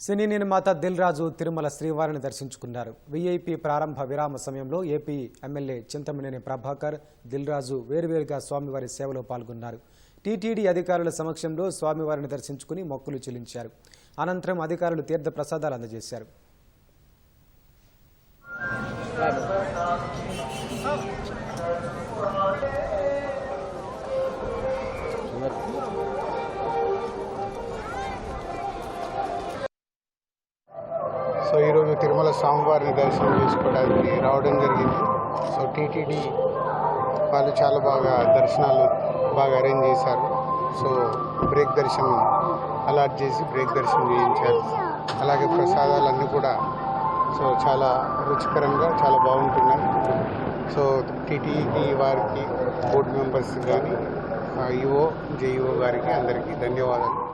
సినీ నిర్మాత దిల్ రాజు తిరుమల శ్రీవారిని దర్శించుకున్నారు. వీఐపీ ప్రారంభ విరామ సమయంలో ఏపీ ఎమ్మెల్యే చింతమనేని ప్రభాకర్, దిల్ రాజు వేరువేరుగా స్వామివారి సేవలో పాల్గొన్నారు. టీటీడీ అధికారుల సమక్షంలో స్వామివారిని దర్శించుకుని మొక్కులు చెల్లించారు. అనంతరం అధికారులు తీర్థ ప్రసాదాలు అందజేశారు. సో ఈరోజు తిరుమల స్వామివారిని దర్శనం చేసుకోవడానికి రావడం జరిగింది. సో టీటీడీ వాళ్ళు చాలా బాగా దర్శనాలు అరేంజ్ చేశారు. సో బ్రేక్ దర్శనం అలాట్ చేసి బ్రేక్ దర్శనం చేయించారు. అలాగే ప్రసాదాలన్నీ కూడా సో చాలా రుచికరంగా చాలా బాగుంటున్నాయి. సో టీటీడీ వారికి, బోర్డు మెంబర్స్ కానీ, ఈఓ, జేఈఓ గారికి అందరికీ ధన్యవాదాలు.